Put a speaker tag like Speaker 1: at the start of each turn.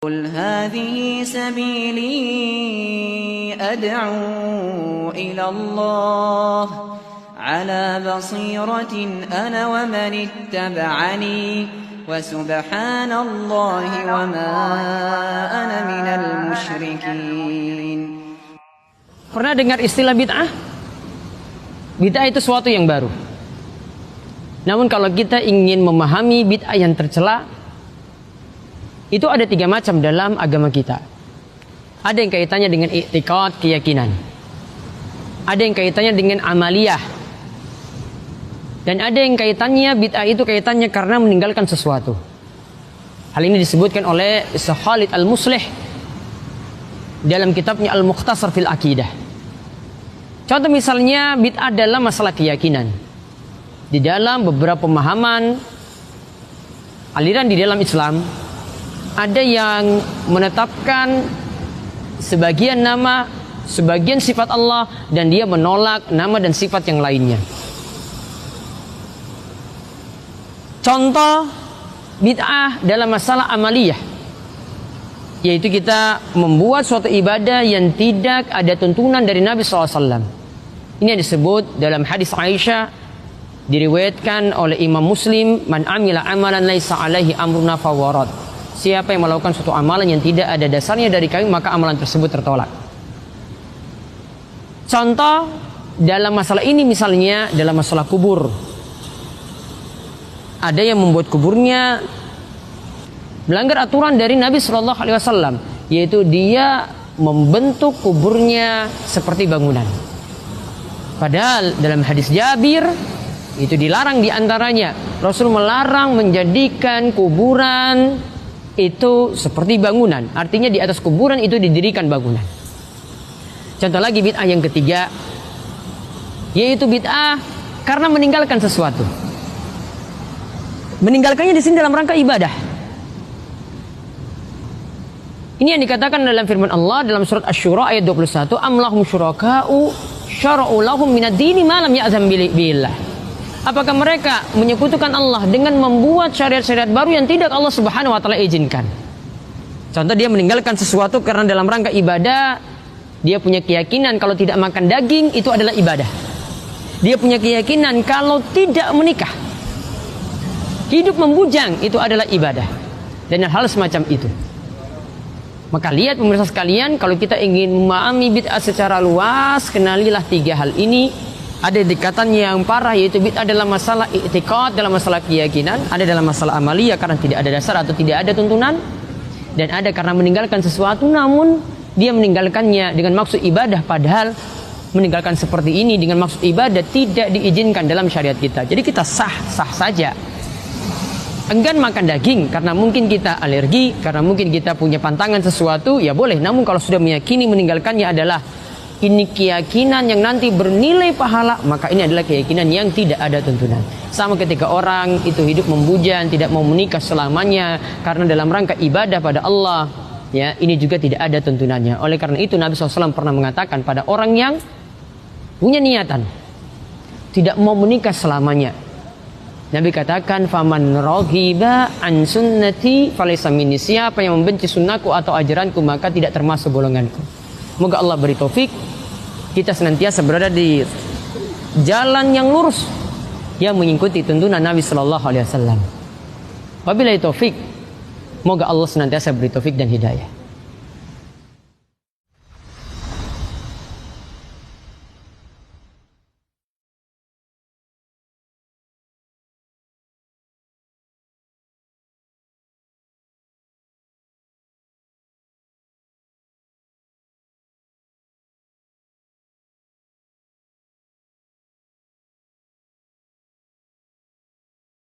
Speaker 1: قل هذه سبيلي أدعو إلى الله على بصيرة أنا ومن اتبعني وسبحان الله وما أنا من المشركين.
Speaker 2: Pernah dengar istilah bid'ah? Bid'ah itu sesuatu yang baru. Namun kalau kita ingin memahami bid'ah yang tercela, itu ada 3 macam dalam agama kita. Ada yang kaitannya dengan i'tiqad, keyakinan. Ada yang kaitannya dengan amaliyah. Dan ada yang kaitannya, bid'ah itu kaitannya karena meninggalkan sesuatu. Hal ini disebutkan oleh Syekh Khalid Al-Muslih dalam kitabnya Al-Mukhtasar fil Aqidah. Contoh misalnya bid'ah dalam masalah keyakinan. Di dalam beberapa pemahaman aliran di dalam Islam, ada yang menetapkan sebagian nama, sebagian sifat Allah, dan dia menolak nama dan sifat yang lainnya. Contoh bid'ah dalam masalah amaliyah, yaitu kita membuat suatu ibadah yang tidak ada tuntunan dari Nabi SAW. Ini yang disebut dalam hadis Aisyah, diriwayatkan oleh Imam Muslim, man amila amalan laisa alaihi amruna fawarad. Siapa yang melakukan suatu amalan yang tidak ada dasarnya dari kami, maka amalan tersebut tertolak. Contoh dalam masalah ini misalnya dalam masalah kubur. Ada yang membuat kuburnya melanggar aturan dari Nabi SAW, yaitu dia membentuk kuburnya seperti bangunan. Padahal dalam hadis Jabir itu dilarang diantaranya. Rasul melarang menjadikan kuburan itu seperti bangunan. Artinya di atas kuburan itu didirikan bangunan. Contoh lagi bid'ah yang ketiga, yaitu bid'ah karena meninggalkan sesuatu. Meninggalkannya di sini dalam rangka ibadah. Ini yang dikatakan dalam firman Allah dalam surat Asy-Syura ayat 21, am lahum syuraka'u syara'u lahum minad dini ma lam ya'zam billah. Apakah mereka menyekutukan Allah dengan membuat syariat-syariat baru yang tidak Allah Subhanahu wa taala izinkan? Contoh, dia meninggalkan sesuatu karena dalam rangka ibadah. Dia punya keyakinan kalau tidak makan daging itu adalah ibadah. Dia punya keyakinan kalau tidak menikah, hidup membujang, itu adalah ibadah. Dan hal semacam itu. Maka lihat pemirsa sekalian, kalau kita ingin memahami bid'ah secara luas, kenalilah 3 hal ini. Ada dekatan yang parah, yaitu bid'ah dalam masalah i'tiqad, dalam masalah keyakinan. Ada dalam masalah amaliyah karena tidak ada dasar atau tidak ada tuntunan. Dan ada karena meninggalkan sesuatu namun dia meninggalkannya dengan maksud ibadah, padahal meninggalkan seperti ini dengan maksud ibadah tidak diizinkan dalam syariat kita. Jadi kita sah-sah saja enggan makan daging karena mungkin kita alergi, karena mungkin kita punya pantangan sesuatu, ya boleh. Namun kalau sudah meyakini meninggalkannya adalah ini keyakinan yang nanti bernilai pahala, maka ini adalah keyakinan yang tidak ada tuntunan. Sama ketika orang itu hidup membujang, tidak mau menikah selamanya karena dalam rangka ibadah pada Allah, ya, ini juga tidak ada tuntunannya. Oleh karena itu Nabi SAW pernah mengatakan pada orang yang punya niatan tidak mau menikah selamanya, Nabi katakan, faman raghiba an sunnati falaysa minni. Siapa yang membenci sunnahku atau ajaranku maka tidak termasuk golonganku. Moga Allah beri taufik kita senantiasa berada di jalan yang lurus yang mengikuti tuntunan Nabi sallallahu alaihi wasallam. Wabillahi taufik. Moga Allah senantiasa beri taufik dan hidayah.